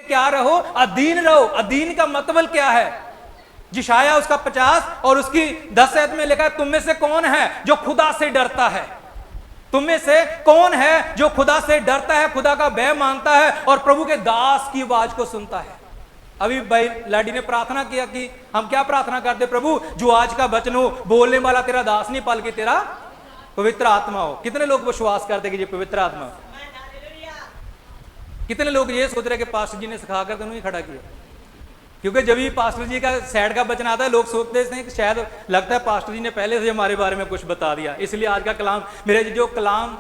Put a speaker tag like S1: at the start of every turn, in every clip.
S1: क्या रहो, अधीन रहो। अधीन का मतलब क्या है? यशायाह उसका 50 और उसकी 10 आयत में लिखा है, तुम में से कौन है जो खुदा से डरता है? तुम में से कौन है जो खुदा से डरता है, खुदा का भय मानता है और प्रभु के दास की आवाज को सुनता है? अभी भाई लाडी ने प्रार्थना किया कि हम क्या प्रार्थना करते, प्रभु जो आज का वचन हो बोलने वाला तेरा दास नहीं, बल्कि तेरा पवित्र आत्मा हो। कितने लोग विश्वास करते कि ये पवित्र आत्मा? कितने लोग ये सोच रहे कि पास्टर जी ने सिखाकर तो नहीं खड़ा किया? क्योंकि जब भी पास्टर जी का साइड का वचन आता है, लोग सोचते हैं कि शायद लगता है पास्टर जी ने पहले से हमारे बारे में कुछ बता दिया। इसलिए आज का कलाम, मेरे जो कलाम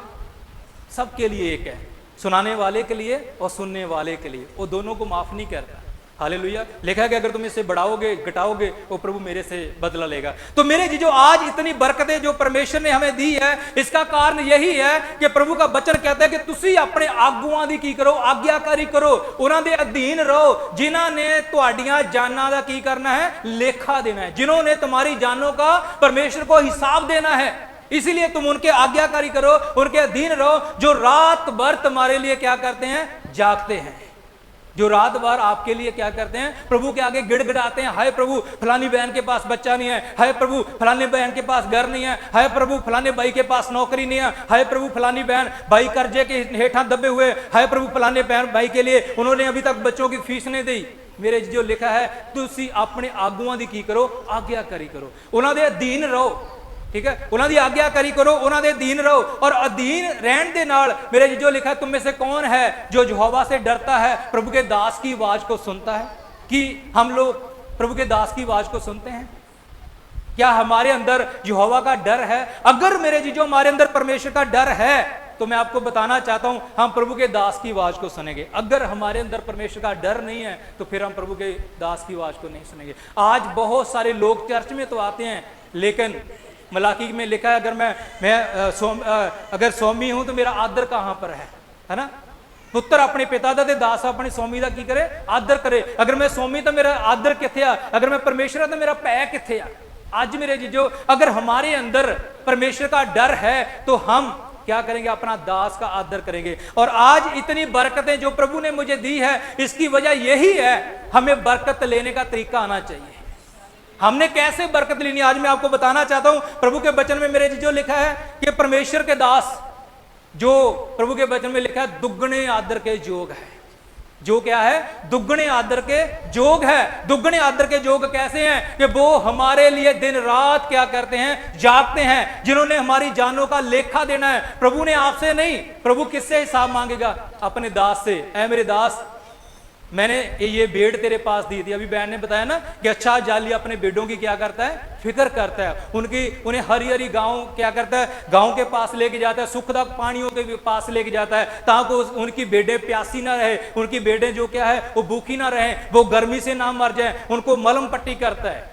S1: सबके लिए एक है, सुनाने वाले के लिए और सुनने वाले के लिए, वो दोनों को माफ नहीं करता। हालेलुया। लिखा है कि अगर तुम इसे बढ़ाओगे घटाओगे वो प्रभु मेरे से बदला लेगा। तो मेरे जी जो आज इतनी बरकतें जो परमेश्वर ने हमें दी है, इसका कारण यही है कि प्रभु का वचन कहता है कि तुसी अपने आगुआं दी की करो, आज्ञाकारी करो, उन्हां दे अधीन रहो जिन्हां ने तुहाडियां जानां दा की करना है, लेखा देना है, जिन्होंने तुम्हारी जानों का परमेश्वर को हिसाब देना है। इसीलिए तुम उनके आज्ञाकारी करो, उनके अधीन रहो, जो रात भर तुम्हारे लिए क्या करते हैं, जागते हैं, जो रात भर आपके लिए क्या करते हैं, प्रभु के आगे गिड़गिड़ाते हैं, हाय प्रभु फलानी बहन के पास बच्चा नहीं है, हाय प्रभु फलानी बहन के पास घर नहीं है, हाय प्रभु फलाने भाई के पास नौकरी नहीं है, हाय प्रभु फलानी बहन भाई कर्जे के हेठा दबे हुए, हाय प्रभु फलाने बहन भाई के लिए उन्होंने अभी तक बच्चों की फीस नहीं दी। मेरे जो लिखा है, तुसी अपने आगुआं दी की करो, आज्ञाकारी करो, उन्हां दे अधीन रहो। ठीक है, उन्हां दी आज्ञाकारी करो, उन्हां दे अधीन रहो। और अधीन रहने दे नाल मेरे जो लिखा है, तुम में से कौन है जो यहोवा से डरता है, प्रभु के दास की आवाज को सुनता है? कि हम लोग प्रभु के दास की आवाज को सुनते हैं? क्या हमारे अंदर यहोवा का डर है? अगर मेरे जी जो हमारे अंदर परमेश्वर का डर है, तो मैं आपको बताना चाहता हूं, हम प्रभु के दास की आवाज को सुनेंगे। अगर हमारे अंदर परमेश्वर का डर नहीं है, तो फिर हम प्रभु के दास की आवाज को नहीं सुनेंगे। आज बहुत सारे लोग चर्च में तो आते हैं, लेकिन मलाकी में लिखा है, अगर स्वामी हूं तो मेरा आदर कहां पर है ना? पुत्र अपने पिता दा ते दास अपने स्वामी दा की करे, आदर करे। अगर मैं स्वामी तो मेरा आदर किथे आ? अगर मैं परमेश्वर तो मेरा भय किथे आ? आज मेरे जीजो, अगर हमारे अंदर परमेश्वर का डर है तो हम क्या करेंगे, अपना दास का आदर करेंगे। और आज इतनी बरकतें जो प्रभु ने मुझे दी है, इसकी वजह यही है, हमें बरकत लेने का तरीका आना चाहिए। हमने कैसे बरकत लेनी, आज मैं आपको बताना चाहता हूं। प्रभु के वचन में मेरे जो लिखा है कि परमेश्वर के दास, जो प्रभु के वचन में लिखा है, दुगने आदर के जोग है। जो क्या है? दुगने आदर के जोग है। दुगने आदर के जोग कैसे हैं? कि वो हमारे लिए दिन रात क्या करते हैं, जागते हैं, जिन्होंने हमारी जानों का लेखा देना है। प्रभु ने आपसे नहीं, प्रभु किससे हिसाब मांगेगा? अपने दास से। ऐ मेरे दास, मैंने ये भेड़ तेरे पास दी थी। अभी बहन ने बताया ना कि अच्छा जाली अपने भेड़ों की क्या करता है, फिक्र करता है, उन्हें हरी हरी गांव क्या करता है, गांव के पास लेके जाता है, सुखदायक पानियों के पास लेके जाता है, ताकि उनकी भेड़ें प्यासी ना रहे, उनकी भेड़ें जो क्या है वो भूखी ना रहे, वो गर्मी से ना मर जाए, उनको मलम पट्टी करता है।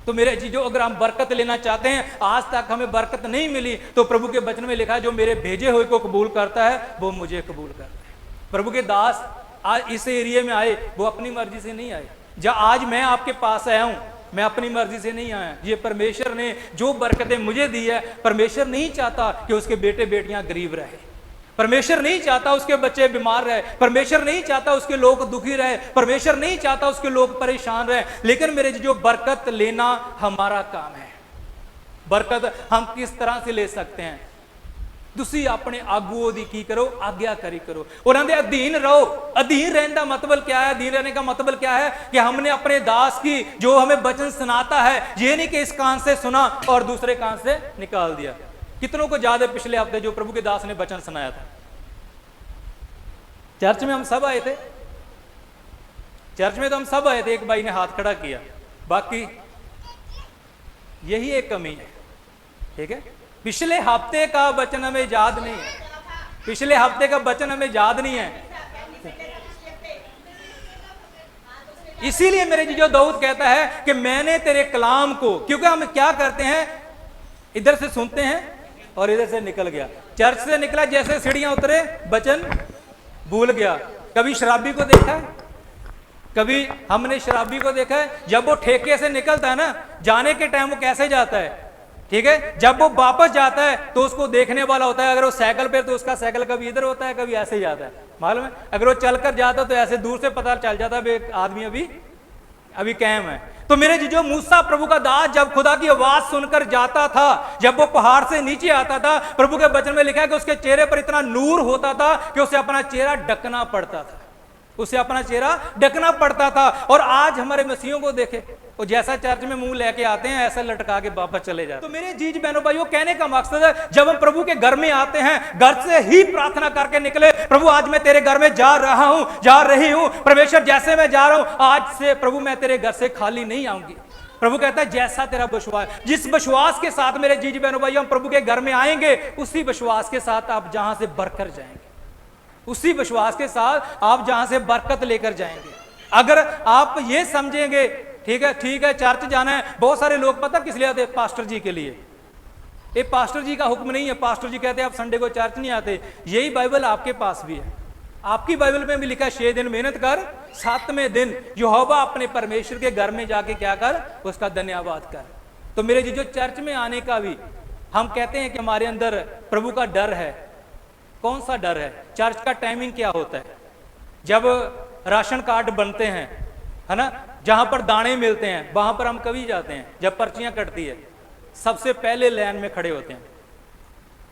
S1: तो मेरे चीजों, अगर हम बरकत लेना चाहते हैं, आज तक हमें बरकत नहीं मिली, तो प्रभु के वचन में लिखा है, जो मेरे भेजे हुए को कबूल करता है वो मुझे कबूल करता है। प्रभु के दास आज इस एरिया में आए, वो अपनी मर्जी से नहीं आए। जब आज मैं आपके पास आया हूं, मैं अपनी मर्जी से नहीं आया। ये परमेश्वर ने जो बरकतें मुझे दी है, परमेश्वर नहीं चाहता कि उसके बेटे बेटियां गरीब रहे, परमेश्वर नहीं चाहता उसके बच्चे बीमार रहे, परमेश्वर नहीं चाहता उसके लोग दुखी रहे, परमेश्वर नहीं चाहता उसके लोग परेशान रहे। लेकिन मेरे जो बरकत लेना हमारा काम है। बरकत हम किस तरह से ले सकते हैं? तुसी अपने आगुओं दी की करो, आज्ञाकारी करो, उन्हां दे अधीन रहो। अधीन रहने का मतलब क्या है? अधीन रहने का मतलब क्या है? कि हमने अपने दास की जो हमें वचन सुनाता है, ये नहीं कि इस कान से सुना और दूसरे कान से निकाल दिया। कितनों को याद है पिछले हफ्ते जो प्रभु के दास ने वचन सुनाया था? चर्च में हम सब आए थे, चर्च में तो हम सब आए थे, एक भाई ने हाथ खड़ा किया, बाकी यही एक कमी है। ठीक है, पिछले हफ्ते का वचन हमें याद नहीं है, पिछले हफ्ते का वचन हमें याद नहीं है। इसीलिए मेरे जो दाऊद कहता है कि मैंने तेरे कलाम को, क्योंकि हम क्या करते हैं, इधर से सुनते हैं और इधर से निकल गया, चर्च से निकला जैसे सीढ़ियां उतरे, वचन भूल गया। कभी शराबी को देखा है? कभी हमने शराबी को देखा है? जब वो ठेके से निकलता है ना, जाने के टाइम वो कैसे जाता है? ठीक है, जब वो वापस जाता है तो उसको देखने वाला होता है। अगर वो साइकिल पे तो उसका साइकिल कभी इधर होता है, कभी ऐसे जाता है। मालूम है, अगर वो चलकर जाता तो ऐसे दूर से पता चल जाता भी आदमी अभी कायम है। तो मेरे जीजो, मूसा प्रभु का दास जब खुदा की आवाज सुनकर जाता था, जब वो पहाड़ से नीचे आता था, प्रभु के वचन में लिखा है कि उसके चेहरे पर इतना नूर होता था कि उसे अपना चेहरा ढकना पड़ता था, उसे अपना चेहरा ढकना पड़ता था। और आज हमारे मसीहों को देखे, वो जैसा चर्च में मुंह लेके आते हैं ऐसा लटका के वापस चले जाते। तो मेरे जीज बहनों भाइयों, कहने का मकसद है, जब हम प्रभु के घर में आते हैं, घर से ही प्रार्थना करके निकले, प्रभु आज मैं तेरे घर में जा रहा हूं, जा रही हूं, परमेश्वर जैसे मैं जा रहा हूं, आज से प्रभु मैं तेरे घर से खाली नहीं आऊंगी। प्रभु कहता है जैसा तेरा विश्वास, जिस विश्वास के साथ मेरे जीज बहनों भाइयों हम प्रभु के घर में आएंगे, उसी विश्वास के साथ आप जहां से बढ़कर जाएंगे, उसी विश्वास के साथ आप जहां से बरकत लेकर जाएंगे। अगर आप ये समझेंगे ठीक है चर्च जाना है, बहुत सारे लोग पता किस लिए आते हैं? पास्टर जी के लिए। ये पास्टर जी का हुक्म नहीं है, पास्टर जी कहते हैं आप संडे को चर्च नहीं आते। यही बाइबल आपके पास भी है, आपकी बाइबल में भी लिखा है 6 दिन मेहनत कर, 7वें दिन यहोवा अपने परमेश्वर के घर में जाके क्या कर? उसका धन्यवाद कर। तो मेरे जी जो चर्च में आने का भी हम कहते हैं कि हमारे अंदर प्रभु का डर है। कौन सा डर है? चर्च का टाइमिंग क्या होता है? जब राशन कार्ड बनते हैं, है ना, जहां पर दाने मिलते हैं वहां पर हम कभी जाते हैं, जब पर्चियां कटती है सबसे पहले लाइन में खड़े होते हैं,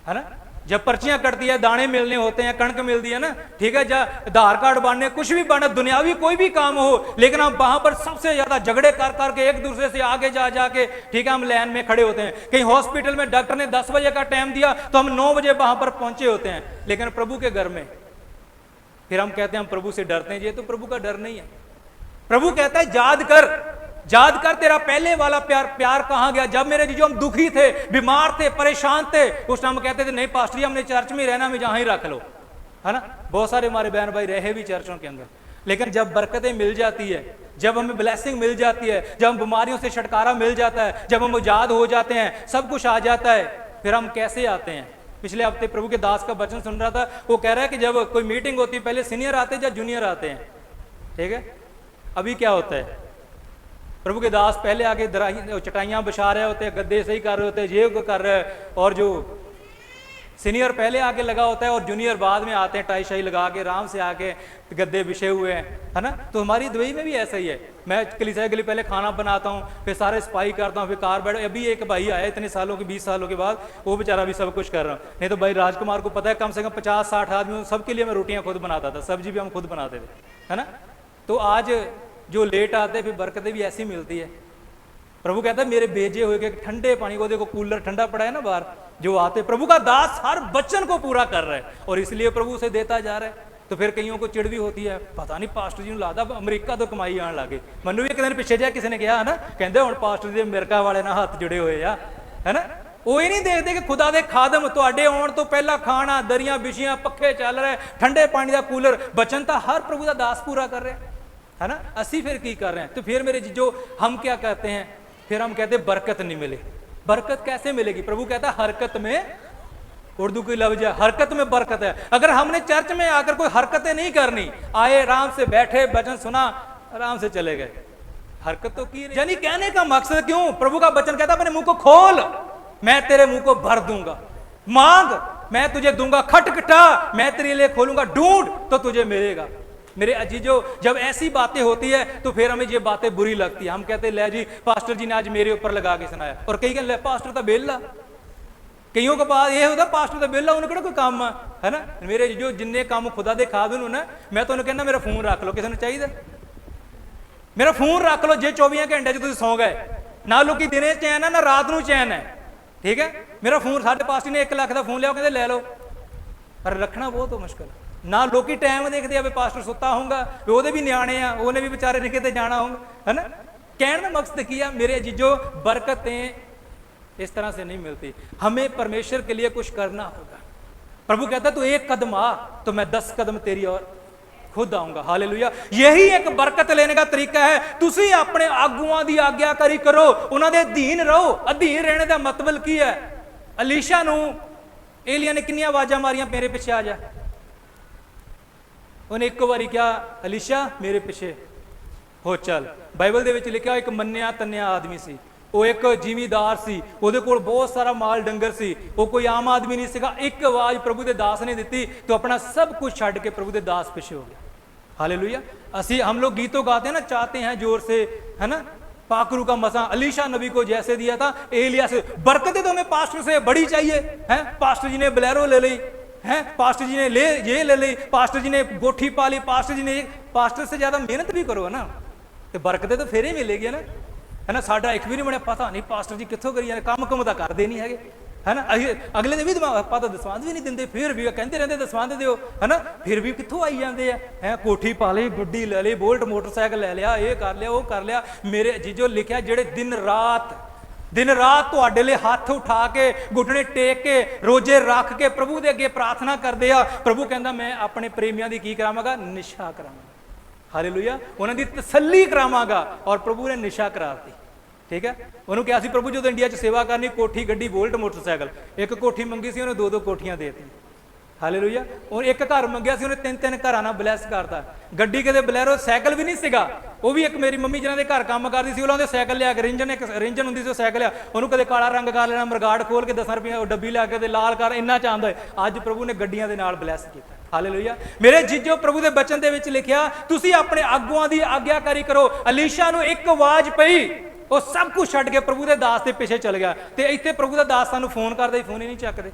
S1: है ना। जब पर्चियां कटती है, दाने मिलने होते हैं, कणक मिलती है ना, ठीक है, जब आधार कार्ड बनने, कुछ भी बने, दुनियावी कोई भी काम हो, लेकिन हम वहां पर सबसे ज्यादा झगड़े कर करके एक दूसरे से आगे जा जाके, ठीक है, हम लाइन में खड़े होते हैं। कहीं हॉस्पिटल में डॉक्टर ने 10 बजे का टाइम दिया तो हम 9 बजे वहां पर पहुंचे होते हैं। लेकिन प्रभु के घर में फिर हम कहते हैं हम प्रभु से डरते हैं। ये तो प्रभु का डर नहीं है। प्रभु कहता है याद कर तेरा पहले वाला प्यार कहां गया? जब मेरे जीजो हम दुखी थे, बीमार थे, परेशान थे, उस टाइम कहते थे नहीं पास्टर जी हमने चर्च में रहना, में जहां ही रख लो, है ना। बहुत सारे हमारे बहन भाई रहे भी चर्चों के अंदर, लेकिन जब बरकतें मिल जाती है, जब हमें ब्लेसिंग मिल जाती है, जब हम बीमारियों से छुटकारा मिल जाता है, जब हम आजाद हो जाते हैं, सब कुछ आ जाता है, फिर हम कैसे आते हैं? पिछले हफ्ते प्रभु के दास का वचन सुन रहा था, वो कह रहा है कि जब कोई मीटिंग होती है पहले सीनियर आते हैं या जूनियर आते हैं, ठीक है। अभी क्या होता है? प्रभु के दास पहले आके चटाइयां बिछा रहे होते हैं, गद्दे सही कर रहे होते हैं, ये कर रहे हैं, और जो सीनियर पहले आके लगा होता है और जूनियर बाद में आते हैं टाई शाई लगा के, आराम से आके गद्दे बिछे हुए हैं, है ना। तो हमारी दुबई में भी ऐसा ही है। मैं कलीसिया के लिए पहले खाना बनाता हूँ, फिर सारे सफाई करता हूँ, फिर कार बैठ। अभी एक भाई आया इतने सालों के, 20 सालों के बाद, वो बेचारा भी सब कुछ कर रहा हूँ। नहीं तो भाई राजकुमार को पता है कम से कम 50-60 आदमी, सबके लिए मैं रोटियां खुद बनाता था, सब्जी भी हम खुद बनाते थे, है ना। तो आज जो लेट आते फिर बरकतें भी ऐसी मिलती है। प्रभु कहता है मेरे भेजे हुए के ठंडे पानी को देखो, कूलर ठंडा पड़ा है ना बाहर, जो आते, प्रभु का दास हर वचन को पूरा कर रहा है और इसलिए प्रभु उसे देता जा रहा है। तो फिर कईयों को चिड़ भी होती है, पता नहीं पास्टर जी लादा अमरीका तो कमाई आने लगे। मनु भी एक दिन पिछे जा किसी ने कहा है ना, कहते हुण पास्टर जी अमेरिका वाले ना हाथ जुड़े हुए आ, है ना। वो ये नहीं देखते कि खुदा दे खादम तुहाडे आउण तो पहला खाना, दरियां बिछियां, पक्खे चल रहे, ठंडे पानी का कूलर, वचन तो हर प्रभु का दास पूरा कर रहे है ना। असी फिर की कर रहे हैं? तो फिर मेरे जो हम क्या कहते हैं, फिर हम कहते हैं बरकत नहीं मिले। बरकत कैसे मिलेगी? प्रभु कहता है हरकत में, उर्दू की लफ्ज है, हरकत में बरकत है। अगर हमने चर्च में आकर कोई हरकतें नहीं करनी, आए आराम से बैठे, वचन सुना, आराम से चले गए, हरकत तो की। यानी कहने का मकसद क्यों? प्रभु का वचन कहता है अपने मुंह को खोल, मैं तेरे मुंह को भर दूंगा, मांग मैं तुझे दूंगा, खटखटा मैं तेरे लिए खोलूंगा, ढूंढ तो तुझे मिलेगा। मेरे अजीजों, जब ऐसी बातें होती है तो फिर हमें ये बातें बुरी लगती है। हम कहते हैं ले जी पास्टर जी ने आज मेरे ऊपर लगा के सुनाया, और कई कहते पास्टर तो बेला, कईयों के पास ये होता पास्टर तो बेला, उन्हें कोई काम है ना। मेरे जो जिन्ने काम खुदा दे खा दूं ना, मैं तो कहना मेरा फोन रख लो, किसी ने चाहिए मेरा फोन रख लो, जे 24 घंटे च तुम सौ गए ना, लोग दिन चैन है ना रात को चैन है, ठीक है। मेरा फोन साढ़े पास्टर ने 1 लाख का फोन लिया, कहते ले लो, पर रखना बहुत मुश्किल है ना। लोग टाइम देखते हैं पास्टर सुता होगा, वो भी न्याणे आ, उन्हें भी बेचारे ने कितने जाना होगा, है ना। कहने का मकसद किया मेरे जीजो, बरकतें इस तरह से नहीं मिलती, हमें परमेश्वर के लिए कुछ करना होगा। प्रभु कहता तू 1 कदम आ तो मैं 10 कदम तेरी और खुद आऊंगा। हालेलुया। यही एक बरकत लेने का तरीका है। तुसी अपने आगुआं दी आग्याकारी करो, उन्हां दे अधीन रहो। अधीन रहने का मतलब की है? अलीशा नूं एलिया ने कितनी आवाजां मारियां, मेरे पिछे आ जा। उन्हें एक बारी क्या, अलीशा मेरे पिछे हो चल। बाइबल दे विच लिखा एक मन्निया तन्निया आदमी सी, ਉਹ ਇੱਕ ਜ਼ਿਮੀਦਾਰ ਸੀ, ਉਹਦੇ ਕੋਲ ਬਹੁਤ ਸਾਰਾ ਮਾਲ ਡੰਗਰ ਸੀ, ਉਹ ਕੋਈ ਆਮ ਆਦਮੀ ਨਹੀਂ ਸੀਗਾ। ਇੱਕ ਆਵਾਜ਼ ਪ੍ਰਭੂ ਦੇ ਦਾਸ ਨੇ ਦਿੱਤੀ तो अपना सब कुछ छੱਡ के प्रभु के दास पीछे हो गया। हालेलुया। ਅਸੀਂ हम लोग गीतों गाते हैं ना, चाहते हैं जोर से, है ना, पाखरू का मसा अलीशा नबी को जैसे दिया था एलिया से। बरकतें तो हमें पास्टर से बड़ी चाहिए, हैं? पास्टर जी ने बोलेरो ले ली, हैं? पास्टर जी ने ये ले ली, पास्टर जी ने गोठी पा ली, पास्टर जी ने। पास्टर से ज्यादा मेहनत भी करो ना, तो बरकतें तो फिर ही मिलेगी ना, है ना। साडा एक भी नहीं बनया, पता नहीं पास्टर जी कित्थों करी जाने, काम कुम तां करदे नहीं हैगे, है ना। अगले दिन भी ਆਪਾਂ ਤਾਂ ਦਸਵੰਧ ਵੀ ਨਹੀਂ ਦਿੰਦੇ, ਫਿਰ ਵੀ ਕਹਿੰਦੇ ਰਹਿੰਦੇ ਦਸਵੰਧ ਦਿਓ, ਹੈ ਨਾ। ਫਿਰ ਵੀ ਕਿੱਥੋਂ ਆਈ ਜਾਂਦੇ ਆ, ਹੈ। ਕੋਠੀ ਪਾ ਲਈ, ਗੱਡੀ ਲੈ ਲਈ, ਬੋਲਟ ਮੋਟਰਸਾਈਕਲ ਲੈ ਲਿਆ, ਇਹ ਕਰ ਲਿਆ, ਉਹ ਕਰ ਲਿਆ। ਮੇਰੇ ਜੀਜੋ ਲਿਖਿਆ ਜਿਹੜੇ ਦਿਨ ਰਾਤ ਤੁਹਾਡੇ ਲਈ ਹੱਥ ਉਠਾ ਕੇ, ਘੁੱਟਣੇ ਟੇਕ ਕੇ, ਰੋਜੇ ਰੱਖ ਕੇ ਪ੍ਰਭੂ ਦੇ ਅੱਗੇ ਪ੍ਰਾਰਥਨਾ ਕਰਦੇ ਆ। ਪ੍ਰਭੂ ਕਹਿੰਦਾ ਮੈਂ ਆਪਣੇ ਪ੍ਰੇਮੀਆਂ ਦੀ ਕੀ ਕਰਾਵਾਂਗਾ? ਨਿਸ਼ਾ ਕਰਾਵਾਂਗਾ। ਹਾਲੇਲੂਇਆ। ਉਹਨਾਂ ਦੀ ਤਸੱਲੀ ਕਰਾਵਾਂਗਾ। ਔਰ ਪ੍ਰਭੂ ਨੇ ਨਿਸ਼ਾ ਕਰਾਤੀ। ठीक है। उन्होंने कहा प्रभु जो इंडिया च सेवा करनी, कोठी गड्डी बोल्ट मोटरसाइकिल, एक कोठी मंगी सी उन्हें 2 कोठियां देती। हालेलुया। और एक घर मंगया सी उन्हें 3 घरां नाल ब्लैस करता। गड्डी कदे बोलेरो, साइकिल भी नहीं सीगा। वो भी एक मेरी मम्मी जिन्हां दे घर काम करदी सी, उन्हां दे साइकिल लिया के रिंजन हुंदी सी, साइकिल लिया उन्होंने कदे काला रंग कर लेना, मरगाड़ खोल के 10 रुपये डब्बी लिया के लाल कर, इन्ना चाहता है। अज प्रभु ने गड्डियां दे नाल ब्लैस किया। हालेलुया। मेरे जीजो प्रभु के बचन दे विच लिखिया तुसीं अपने आगुआं दी आग्याकारी करो। अलीशा नूं एक आवाज़ पई, वो सब कुछ छड्ड के प्रभु के दास के पिछे चल गया। तो इत्थे प्रभु का दास सानू फोन करते, फोन ही नहीं चकते।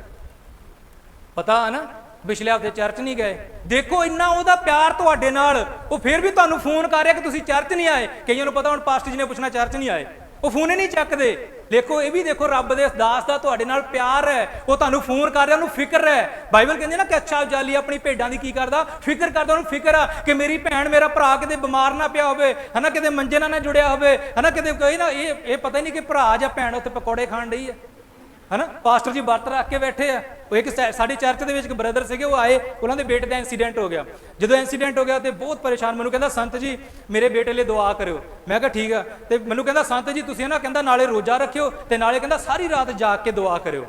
S1: पता है ना, पिछले हफ्ते चर्च नहीं गए। देखो इन्ना उहदा प्यार तुहाडे नाल, वो फिर भी तुहानू फोन कर रहा कि तुसीं चर्च नहीं आए। कईयां नूं पता हुण पास्टर जी ने पुछना चर्च नहीं आए, वो फोन ही नहीं चकते। देखो ये भी देखो रब दे दास दा तुहाडे नाल प्यार है, वो तुहानू फोन कर रहा, उन्होंने फिक्र है। बाइबल कहंदी ना कि अच्छा जाली अपनी भेडां दी की करदा? फिक्र करदा। उन्होंने फिक्र आ कि मेरी भैन मेरा भरा किते बीमार ना पिया होवे, है ना, किते मंजे ना जुड़िया होवे, है ना, किते कोई ना ये पता ही नहीं कि भरा या भैन उत्ते पकौड़े खाण डई है ना। पास्टर जी वर्त रख के बैठे आ। वो एक साडी चर्च दे विच एक ब्रदर सीगे, वो आए, उन्हां दे बेटे दा इंसीडेंट हो गया। जदों इंसीडेंट हो गया तो बहुत परेशान, मैनूं कहंदा संत जी मेरे बेटे लिए दुआ करियो। मैं कहा ठीक है। तो मैनूं कहंदा संत जी तुसीं ना, कहंदा नाले रोजा रखियो ते नाले कहंदा सारी रात जाग के दुआ करियो।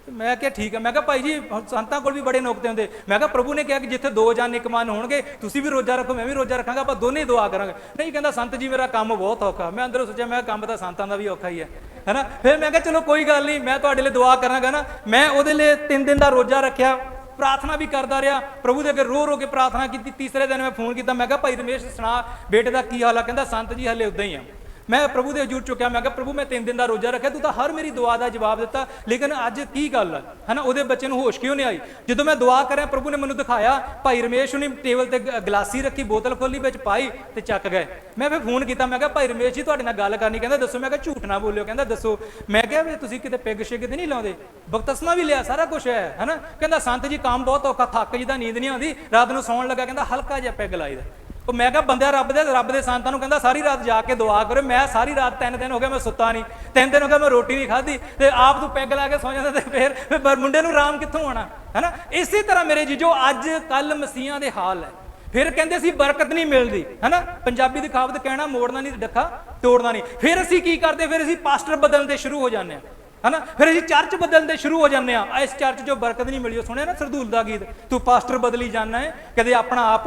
S1: मैं क्या ठीक है। मैं कहा भाई जी संतां कोल भी बड़े नुकते होंदे। मैं कहा प्रभु ने कहा कि जिथे 2 जन एक मन होणगे, तुसीं भी रोजा रखो, मैं भी रोजा रखांगा, आपां दोने दुआ करांगे। नहीं कहंदा संत जी मेरा काम बहुत औखा। मैं अंदरों सोचा मैं काम तां संतां दा भी औखा ही है ना। फिर मैं कहा चलो कोई गल नहीं, मैं तुहाडे लिए दुआ करांगा ना। मैं उहदे लिए 3 दिन का रोजा रखिया, प्रार्थना भी करता रहा, प्रभु के अगे रो के प्रार्थना की। तीसरे दिन मैं फोन किया, मैं कहा भाई रमेश सुना बेटे का की हाल है? कहंदा संत जी हले उदां ही आ। मैं प्रभु के हजूर चुक्या, मैं कहा प्रभु मैं 3 दिन का रोजा रखा, तू तो हर मेरी दुआ का जवाब दिता, लेकिन अज की गल है ना, वो बच्चे को होश क्यों नहीं आई? जो मैं दुआ कर प्रभु ने मैंने दिखाया, भाई रमेश ने टेबल पर गिलासी रखी, बोतल खोली, बिच पाई तो चक गए। मैं फिर फोन किया, मैं कहा भाई रमेश जी तुहाडे नाल गल करनी। कहंदा दसो। मैं कहा झूठ ना बोलियो। कहंदा दसो। मैं कहा भी तुसीं किते पेग शेग ते नहीं लाउंदे? बपतिस्मा भी लिया, सारा कुछ है ना। कहंदा संत जी काम बहुत औखा, थक जिदा नींद नहीं आती, रात को सौण लगा कहंदा हल्का जिहा पेग लाईदा। ਉਹ ਮੈਂ ਕਿਹਾ ਬੰਦਿਆ ਰੱਬ ਦੇ ਸੰਤਾਂ ਨੂੰ ਕਹਿੰਦਾ ਸਾਰੀ ਰਾਤ ਜਾ ਕੇ ਦੁਆ ਕਰੋ। ਮੈਂ ਸਾਰੀ ਰਾਤ 3 ਦਿਨ ਹੋ ਗਏ ਮੈਂ ਸੁੱਤਾ ਨਹੀਂ, 3 ਦਿਨ ਹੋ ਗਏ ਮੈਂ ਰੋਟੀ ਨਹੀਂ ਖਾਧੀ, ਤੇ ਆਪ ਤੂੰ ਪੈਗ ਲਾ ਕੇ ਸੌ ਜਾਂਦਾ, ਤੇ ਫਿਰ ਮੁੰਡੇ ਨੂੰ ਆਰਾਮ ਕਿੱਥੋਂ ਆਉਣਾ, ਹੈ ਨਾ। ਇਸੇ ਤਰ੍ਹਾਂ ਮੇਰੇ ਜੀਜੋ ਅੱਜ ਕੱਲ ਮਸੀਹਾਂ ਦੇ ਹਾਲ ਹੈ। ਫਿਰ ਕਹਿੰਦੇ ਸੀ ਬਰਕਤ ਨਹੀਂ ਮਿਲਦੀ, ਹੈ ਨਾ। ਪੰਜਾਬੀ ਦੀ ਕਹਾਵਤ ਕਹਿਣਾ ਮੋੜਨਾ ਨਹੀਂ ਡੱਖਾ ਤੋੜਨਾ ਨਹੀਂ। ਫਿਰ ਅਸੀਂ ਕੀ ਕਰਦੇ? ਫਿਰ ਅਸੀਂ ਪਾਸਟਰ ਬਦਲਦੇ ਸ਼ੁਰੂ ਹੋ ਜਾਂਦੇ ਹਾਂ, है ना। फिर असीं चर्च बदलते शुरू हो जाते हैं। इस चर्च जो बरकत नहीं मिली, सुने ना सरदूल का गीत, तू पास्टर बदली जाना है, कदे अपना आप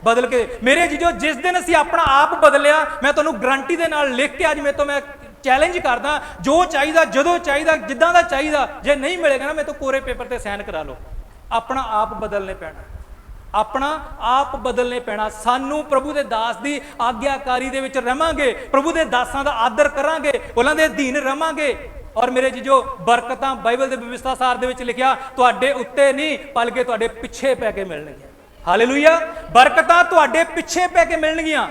S1: बदल के। मेरे जीजो जिस दिन असीं अपना आप बदलिया, मैं तुहानूं गारंटी दे नाल लिख के अज मेरे तो मैं चैलेंज करदा, जो चाहिए जदों चाहिए जिद्दां दा चाहिए, जे नहीं मिलेगा ना मैं तो कोरे पेपर ते साइन करा लो। अपना आप बदलने पैना, अपना आप बदलने पैना। सानू प्रभु के दास की आग्याकारी दे विच रवांगे, प्रभु के दासां दा आदर करांगे, उन्हां दे अधीन रवांगे। और मेरे जीजो बरकतां बाइबल के व्यवस्था सार दे विच लिखिया तुहाडे उत्ते नहीं बल्कि तुहाडे पिछे पै के मिलणगियां। हालेलुया। बरकतां तुहाडे पिछे पै के मिलणगियां,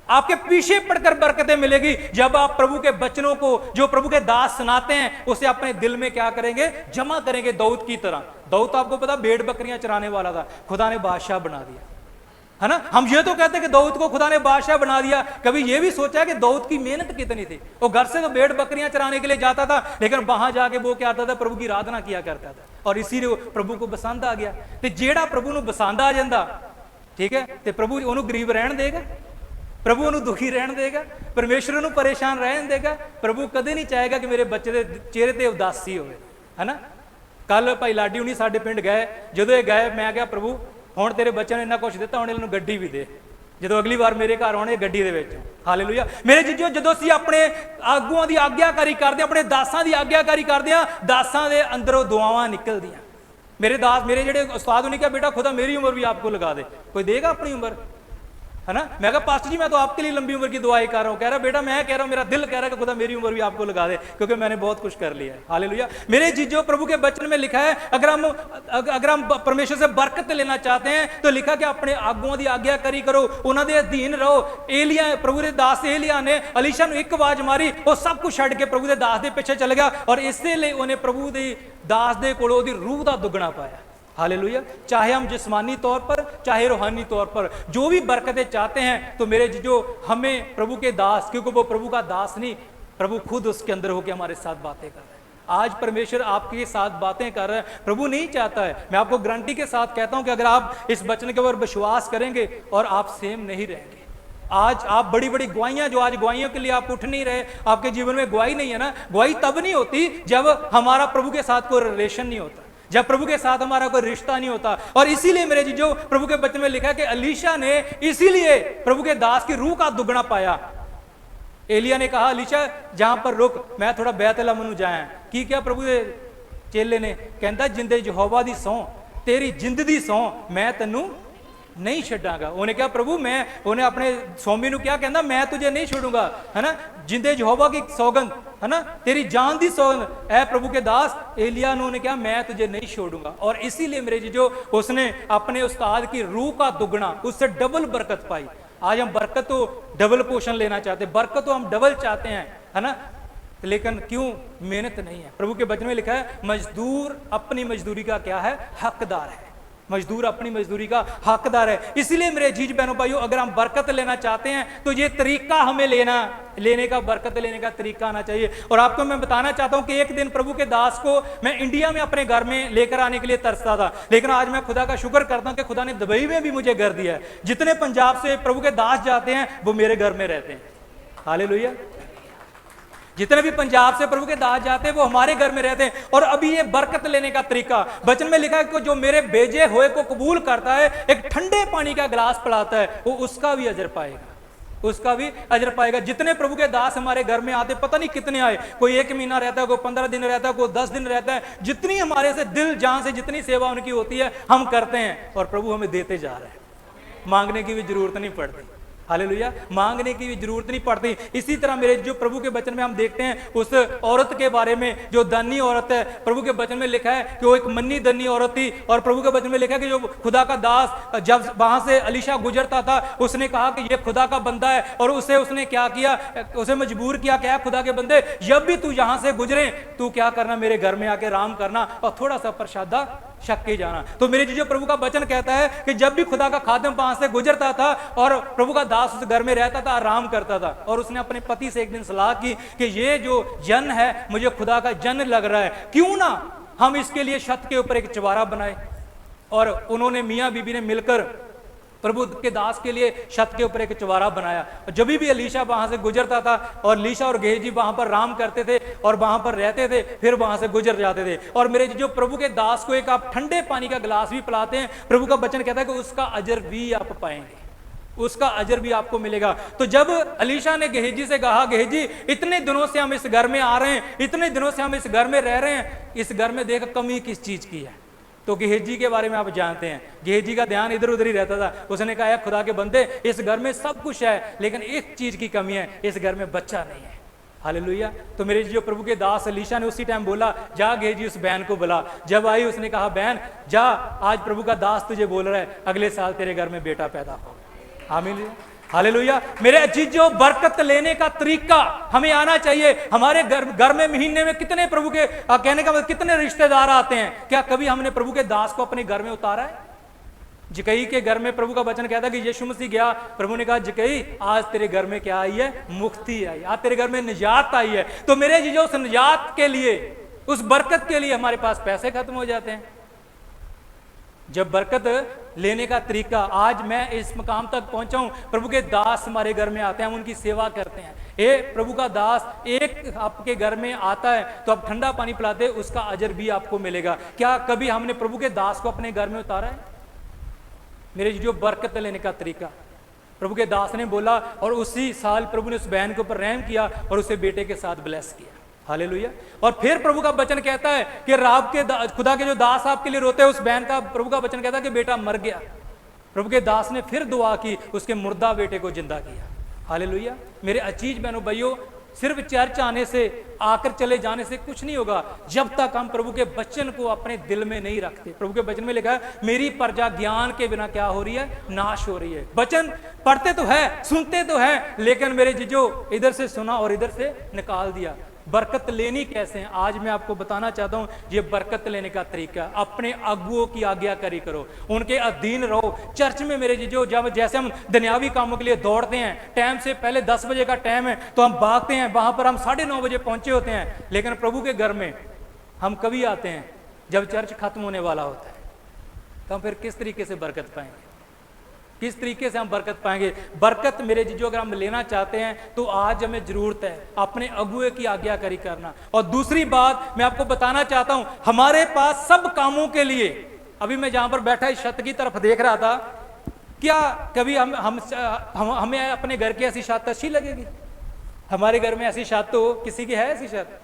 S1: आपके पीछे पड़कर बरकतें मिलेगी जब आप प्रभु के वचनों को जो प्रभु के दास सुनाते हैं उसे अपने दिल में क्या करेंगे? जमा करेंगे। दाऊद की तरह। दाऊद आपको पता भेड़ बकरियां चराने वाला था, खुदा ने बादशाह बना दिया, है ना। हम ये तो कहते हैं कि दाऊद को खुदा ने बादशाह बना दिया, कभी ये भी सोचा कि दाऊद की मेहनत कितनी थी। वो घर से तो भेड़ बकरियां चराने के लिए जाता था, लेकिन वहां जाके वो क्या करता था? प्रभु की आराधना किया करता था, और इसीलिए प्रभु को पसंद आ गया। तो जेड़ा प्रभु को पसंद आ जाता, ठीक है, तो प्रभु उन्होंने गरीब रहन देगा, प्रभु उन्होंने दुखी रहन देगा, परमेश्वर उन्होंने परेशान रहन देगा। प्रभु कदे नहीं चाहेगा कि मेरे बच्चे के चेहरे पर उदासी हो, है ना। कल भाई लाडी हुणी साडे पिंड गए, जो गए मैं क्या प्रभु हुण तेरे बच्चों ने इन्ना कुछ दिता, हुण इन्हां नूं गड्डी भी दे, ਜਦੋਂ ਅਗਲੀ ਵਾਰ ਮੇਰੇ ਘਰ ਆਉਣੇ ਗੱਡੀ ਦੇ ਵਿੱਚ। ਹਾਲੇਲੂਇਆ। ਮੇਰੇ ਜੀਜੋ, ਜਦੋਂ ਅਸੀਂ ਆਪਣੇ ਆਗੂਆਂ ਦੀ ਆਗਿਆਕਾਰੀ ਕਰਦੇ, ਆਪਣੇ ਦਾਸਾਂ ਦੀ ਆਗਿਆਕਾਰੀ ਕਰਦੇ ਆ, ਦਾਸਾਂ ਦੇ ਅੰਦਰੋਂ ਦੁਆਵਾਂ ਨਿਕਲਦੀਆਂ। ਮੇਰੇ ਦਾਸ, ਮੇਰੇ ਜਿਹੜੇ ਉਸਤਾਦ, ਉਹਨੇ ਕਿਹਾ बेटा खुदा मेरी उम्र भी आपको लगा दे। कोई देगा अपनी उम्र, है ना? मैं कहा पास्टर जी मैं तो आपके लिए लंबी उम्र की दुआएं कर रहा हूँ। कह रहा बेटा मैं कह रहा हूँ, मेरा दिल कह रहा है कि खुदा मेरी उम्र भी आपको लगा दे, क्योंकि मैंने बहुत कुछ कर लिया है। हालेलुया। मेरे जीजो, प्रभु के वचन में लिखा है, अगर हम परमेश्वर से बरकत लेना चाहते हैं तो लिखा कि अपने आगुओं की आग्याकारी करो, उन्होंने अधीन रहो। एलिया, प्रभु के दास एलिया ने अलीशा ने एक आवाज मारी, वो सब कुछ छड़ के प्रभु के दास के पीछे चल गया, और इसलिए उन्हें प्रभु के दास के कोलों दी रूह का दुगना पाया। हालेलुया। चाहे हम जिस्मानी तौर पर, चाहे रूहानी तौर पर जो भी बरकतें चाहते हैं, तो मेरे जो हमें प्रभु के दास, क्योंकि वो प्रभु का दास नहीं, प्रभु खुद उसके अंदर होकर हमारे साथ बातें कर रहे हैं। आज परमेश्वर आपके साथ बातें कर रहे हैं। प्रभु नहीं चाहता है, मैं आपको गारंटी के साथ कहता हूं कि अगर आप इस वचन के ऊपर विश्वास करेंगे और आप सेम नहीं रहेंगे। आज आप बड़ी बड़ी गवाहियां, जो आज गवाहियों के लिए आप उठ नहीं रहे, आपके जीवन में गवाही नहीं है ना, गवाही तब नहीं होती जब हमारा प्रभु के साथ कोई रिलेशन नहीं होता, जब प्रभु के साथ हमारा कोई रिश्ता नहीं होता। और इसीलिए मेरे जी, जो प्रभु के वचन में लिखा है कि अलीशा ने इसीलिए प्रभु के दास की रूह का दुगना पाया। एलिया ने कहा अलीशा जहां पर रुक, मैं थोड़ा बैतलहम ਨੂੰ ਜਾਇਆ। ਕੀ ਕਿਹਾ प्रभु ਦੇ ਚੇਲੇ ਨੇ? ਕਹਿੰਦਾ ਜਿੰਦੇ ਯਹੋਵਾ ਦੀ ਸਹੁੰ, तेरी जिंद दी सौं मैं तेनू नहीं छड्डांगा। उन्हें कहा प्रभु मैं, उन्हें अपने स्वामी ਨੂੰ क्या कहना, मैं तुझे नहीं छोड़ूंगा, है ना? जिंदे यहोवा की सौगंध, है ना, तेरी जान दी सौगंध है प्रभु के दास एलिया ने, उन्हें कहा मैं तुझे नहीं छोड़ूंगा। और इसीलिए मेरे जी, जो उसने अपने उस्ताद की रूह का दुगना, उससे डबल बरकत पाई। आज हम बरकत तो डबल पोषण लेना चाहते, बरकत तो हम डबल चाहते हैं, है ना, लेकिन क्यों मेहनत नहीं है। प्रभु के वचन में लिखा है मजदूर अपनी मजदूरी का क्या है, हकदार है। मजदूर अपनी मजदूरी का हकदार है। इसलिए मेरे जीज बहनों भाइयों, अगर हम बरकत लेना चाहते हैं तो ये तरीका हमें लेने का, बरकत लेने का तरीका आना चाहिए। और आपको मैं बताना चाहता हूं कि एक दिन प्रभु के दास को मैं इंडिया में अपने घर में लेकर आने के लिए तरसता था, लेकिन आज मैं खुदा का शुक्र करता हूं कि खुदा ने दुबई में भी मुझे घर दिया है। जितने पंजाब से प्रभु के दास जाते हैं वो मेरे घर में रहते हैं। हालेलुया। जितने भी पंजाब से प्रभु के दास जाते हैं वो हमारे घर में रहते हैं। और अभी ये बरकत लेने का तरीका वचन में लिखा है कि जो मेरे भेजे हुए को कबूल करता है, एक ठंडे पानी का गिलास पिलाता है, वो उसका भी अजर पाएगा, उसका भी अजर पाएगा। जितने प्रभु के दास हमारे घर में आते, पता नहीं कितने आए, कोई 1 महीना रहता है, कोई 15 दिन रहता है, कोई 10 दिन रहता है, जितनी हमारे से दिल जान से जितनी सेवा उनकी होती है हम करते हैं, और प्रभु हमें देते जा रहे हैं। मांगने की भी जरूरत नहीं पड़ती। हालेलुया। मांगने की भी जरूरत नहीं पड़ती। इसी तरह मेरे जो प्रभु के वचन में हम देखते हैं उस औरत के बारे में जो दानी औरत है, प्रभु के वचन में लिखा है कि वो एक मन्नी दन्नी औरत थी। और प्रभु के वचन में लिखा है कि जो खुदा का दास जब वहां से अलीशा गुजरता था, उसने कहा कि ये खुदा का बंदा है, और उसने क्या किया, उसे मजबूर किया, क्या खुदा के बंदे, जब भी तू यहां से गुजरे तू क्या करना, मेरे घर में आके राम करना और थोड़ा सा प्रसादा शक के जाना। तो मेरे जो प्रभु का वचन कहता है कि जब भी खुदा का खादिम वहां से गुजरता था और प्रभु का दास उस घर में रहता था, आराम करता था, और उसने अपने पति से एक दिन सलाह की कि ये जो जन है मुझे खुदा का जन लग रहा है, क्यों ना हम इसके लिए छत के ऊपर एक चवारा बनाए। और उन्होंने मियाँ बीबी ने मिलकर प्रभु के दास के लिए छत के ऊपर एक चवारा बनाया। जब भी अलीशा वहां से गुजरता था और अलीशा और गेहजी वहां पर राम करते थे और वहां पर रहते थे, फिर वहां से गुजर जाते थे। और मेरे जो प्रभु के दास को एक आप ठंडे पानी का गिलास भी पिलाते हैं, प्रभु का वचन कहता है कि उसका अजर भी आप पाएंगे, उसका अजर भी आपको मिलेगा। तो जब अलीशा ने गेहजी से कहा, गेहजी इतने दिनों से हम इस घर में आ रहे हैं, इतने दिनों से हम इस घर में रह रहे हैं, इस घर में देख कमी किस चीज की है। तो गेहजी के बारे में आप जानते हैं, गेहजी का ध्यान इधर उधर ही रहता था। उसने कहा खुदा के बंदे, इस घर में सब कुछ है, लेकिन एक चीज की कमी है, इस घर में बच्चा नहीं है। हालेलुया। तो मेरे जो प्रभु के दास अलीशा ने उसी टाइम बोला, जा गेहजी उस बहन को बुला। जब आई उसने कहा, बहन जा, आज प्रभु का दास तुझे बोल रहा है अगले साल तेरे घर में बेटा पैदा होगा। आमीन। हालेलुया। मेरे अजीजों, बरकत लेने का तरीका हमें आना चाहिए। हमारे घर में महीने में कितने प्रभु के कहने का मतलब कितने रिश्तेदार आते हैं, क्या कभी हमने प्रभु के दास को अपने घर में उतारा है? जकई के घर में प्रभु का वचन कहता है कि यीशु मसीह गया, प्रभु ने कहा जकई आज तेरे घर में क्या आई है, मुक्ति आई, आज तेरे घर में निजात आई है। तो मेरे जीजों, उस निजात के लिए, उस बरकत के लिए हमारे पास पैसे खत्म हो जाते हैं। जब बरकत लेने का तरीका, आज मैं इस मकाम तक पहुंचा हूं, प्रभु के दास हमारे घर में आते हैं, हम उनकी सेवा करते हैं। प्रभु का दास एक आपके घर में आता है तो आप ठंडा पानी पिलाते, उसका अजर भी आपको मिलेगा। क्या कभी हमने प्रभु के दास को अपने घर में उतारा है? मेरे जो बरकत लेने का तरीका, प्रभु के दास ने बोला और उसी साल प्रभु ने उस बहन के ऊपर रहम किया और उसे बेटे के साथ ब्लेस किया। हालेलुया। और फिर प्रभु का वचन कहता है कि राब के खुदा के जो दास आपके लिए रोते हैं, उस बहन का प्रभु का वचन कहता है कि बेटा मर गया। प्रभु के दास ने फिर दुआ की, उसके मुर्दा बेटे को जिंदा किया। हालेलुया। मेरे अजीज बहनों भाइयों, सिर्फ चर्च आने से, आकर चले जाने से कुछ नहीं होगा जब तक हम प्रभु के वचन को अपने दिल में नहीं रखते। प्रभु के वचन में लिखा है, मेरी प्रजा ज्ञान के बिना क्या हो रही है, नाश हो रही है। वचन पढ़ते तो है, सुनते तो है, लेकिन मेरे जीजो इधर से सुना और इधर से निकाल दिया। बरकत लेनी कैसे है, आज मैं आपको बताना चाहता हूं। ये बरकत लेने का तरीका, अपने अगुओं की आज्ञाकारी करो, उनके अधीन रहो। चर्च में मेरे जीजो, जब जैसे हम दुनियावी कामों के लिए दौड़ते हैं, टाइम से पहले 10 बजे का टाइम है तो हम भागते हैं, वहां पर हम 9:30 बजे पहुंचे होते हैं। लेकिन प्रभु के घर में हम कभी आते हैं जब चर्च खत्म होने वाला होता है। तो हम फिर किस तरीके से बरकत पाएंगे, किस तरीके से हम बरकत पाएंगे? बरकत मेरे जीजो अगर हम लेना चाहते हैं तो आज हमें जरूरत है अपने अगुए की आज्ञाकारी करना। और दूसरी बात मैं आपको बताना चाहता हूं, हमारे पास सब कामों के लिए, अभी मैं जहां पर बैठा इस छत की तरफ देख रहा था, क्या कभी हमें अपने घर की ऐसी छत अच्छी लगेगी? हमारे घर में ऐसी छत तो किसी की है ऐसी छत?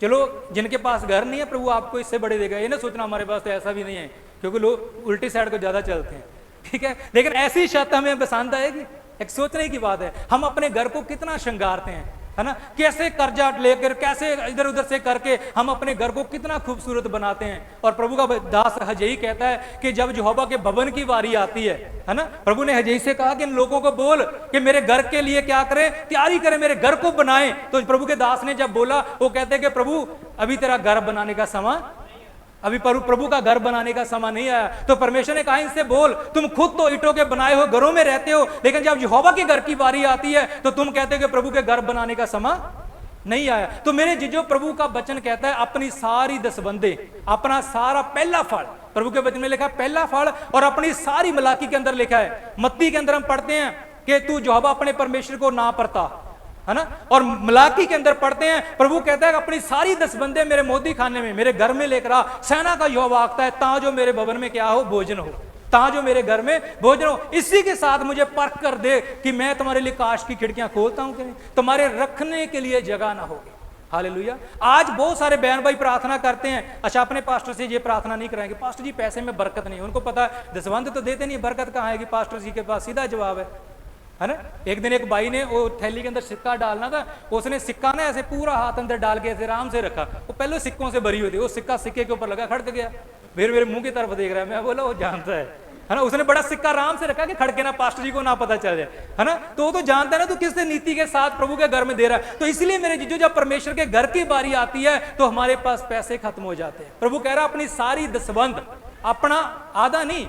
S1: चलो जिनके पास घर नहीं है प्रभु आपको इससे बड़े देगा, ये ना सोचना हमारे पास तो ऐसा भी नहीं है, क्योंकि लोग उल्टी साइड को ज्यादा चलते हैं, ठीक है। लेकिन ऐसी छत हमें पसंद आएगी? एक सोचने की बात है। हम अपने घर को कितना श्रृंगारते हैं, है ना, कैसे कर्जा लेकर, कैसे इधर उधर से करके हम अपने घर को कितना खूबसूरत बनाते हैं। और प्रभु का दास हजई कहता है कि जब यहोवा के भवन की बारी आती है ना, प्रभु ने हजई से कहा कि इन लोगों को बोल कि मेरे घर के लिए क्या करें, तैयारी करें, मेरे घर को बनाएं। तो प्रभु के दास ने जब बोला, वो कहते हैं कि प्रभु अभी तेरा घर बनाने का समय, अभी प्रभु का घर बनाने का समय नहीं आया। तो परमेश्वर ने कहा इनसे बोल, तुम खुद तो ईंटों के बनाए हो घरों में रहते हो, लेकिन जब यहोवा के घर की बारी आती है तो तुम कहते हो कि प्रभु के घर बनाने का समय नहीं आया। तो मेरे जीजो, प्रभु का वचन कहता है अपनी सारी दसबंदे, अपना सारा पहला फल, प्रभु के वचन में लिखा है पहला फल, और अपनी सारी मलाकी के अंदर लिखा है, मत्ती के अंदर हम पढ़ते हैं कि तू यहोवा अपने परमेश्वर को ना पढ़ता, है ना, और मलाकी के अंदर पढ़ते हैं प्रभु कहता है अपनी सारी दसबंदे मेरे मोदी खाने में, मेरे घर में लेकर आ। सेना का यहोवा आखता है ता जो मेरे भवन में क्या हो, भोजन हो, ता जो मेरे घर में भोजन हो। इसी के साथ मुझे परख कर दे कि मैं तुम्हारे लिए काश की खिड़कियां खोलता हूं कि नहीं, तुम्हारे रखने के लिए जगह ना होगी। हालेलुया। आज बहुत सारे बहन भाई प्रार्थना करते हैं, अच्छा अपने पास्टर से ये प्रार्थना नहीं कराएंगे, पास्टर जी पैसे में बरकत नहीं, उनको पता है दसवंध तो देते नहीं, बरकत कहाँ आएगी? पास्टर जी के पास सीधा जवाब है ना। एक दिन एक भाई ने वो थैली के अंदर सिक्का डालना था, उसने सिक्का ना ऐसे पूरा हाथ अंदर डाल के ऐसे आराम से रखा, वो पहले सिक्कों से भरी हुई थी, वो सिक्का सिक्के के ऊपर लगा, खड़क गया, फिर मेरे मुंह की तरफ देख रहा है। मैं बोला वो जानता है ना, उसने बड़ा सिक्का आराम से रखा कि खड़के ना पास्टर जी को ना पता चल जाए, है ना। तो वो तो जानता है ना, तो किस नीति के साथ प्रभु के घर में दे रहा है। तो इसलिए मेरे जीजो, जब परमेश्वर के घर की बारी आती है तो हमारे पास पैसे खत्म हो जाते हैं। प्रभु कह रहा अपनी सारी दसबंद, अपना आधा नहीं,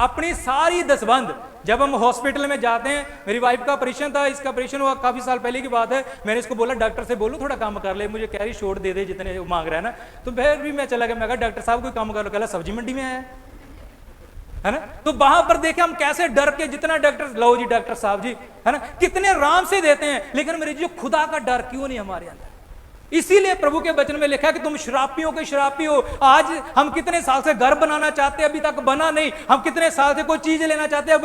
S1: अपनी सारी दसबंद। जब हम हॉस्पिटल में जाते हैं, मेरी वाइफ का ऑपरेशन था, इसका ऑपरेशन हुआ काफी साल पहले की बात है, मैंने इसको बोला डॉक्टर से बोलो थोड़ा काम कर ले, मुझे कह रही छोड़ दे दे जितने मांग रहा है ना। तो फिर भी मैं चला गया, मैं कहा डॉक्टर साहब कोई काम कर लो, कहला सब्जी मंडी में आया है ना। तो वहां पर देखे हम कैसे डर के, जितना डॉक्टर लो जी डॉक्टर साहब जी, है ना, कितने आराम से देते हैं, लेकिन मेरे जो खुदा का डर क्यों नहीं हमारे अंदर? इसीलिए प्रभु के वचन में लिखा कि तुम शरापियों के शरापी हो। आज हम कितने साल से घर बनाना चाहते हैं, अभी तक बना नहीं। हम कितने साल से कोई चीज लेना चाहते हैं,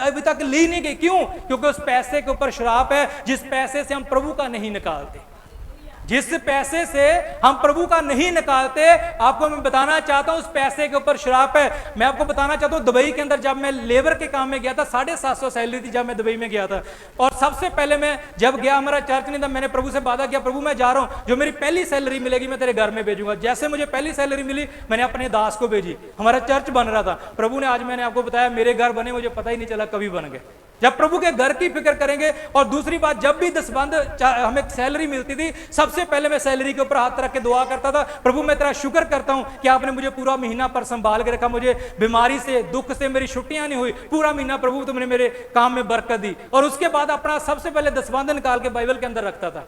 S1: अभी तक ली नहीं गई। क्यों? क्योंकि उस पैसे के ऊपर शराप है, जिस पैसे से हम प्रभु का नहीं निकालते, जिस पैसे से हम प्रभु का नहीं निकालते। आपको मैं बताना चाहता हूं उस पैसे के ऊपर शराप है। मैं आपको बताना चाहता हूं, दुबई के अंदर जब मैं लेबर के काम में गया था, 750 सैलरी थी जब मैं दुबई में गया था। और सबसे पहले मैं जब गया, हमारा चर्च नहीं था, मैंने प्रभु से वादा किया, प्रभु मैं जा रहा हूं, जो मेरी पहली सैलरी मिलेगी मैं तेरे घर में भेजूंगा। जैसे मुझे पहली सैलरी मिली, मैंने अपने दास को भेजी, हमारा चर्च बन रहा था। प्रभु ने, आज मैंने आपको बताया, मेरे घर बने, मुझे पता ही नहीं चला कभी बन गए। जब प्रभु के घर की फिक्र करेंगे। और दूसरी बात, जब भी दसबंध हमें सैलरी मिलती थी, सबसे पहले मैं सैलरी के ऊपर हाथ रख के दुआ करता था, प्रभु मैं तेरा शुक्र करता हूं कि आपने मुझे पूरा महीना पर संभाल के रखा, मुझे बीमारी से, दुख से मेरी छुट्टियां नहीं हुई, पूरा महीना प्रभु तुमने मेरे काम में बरकत दी। और उसके बाद अपना सबसे पहले दसबंध निकाल के बाइबल के अंदर रखता था।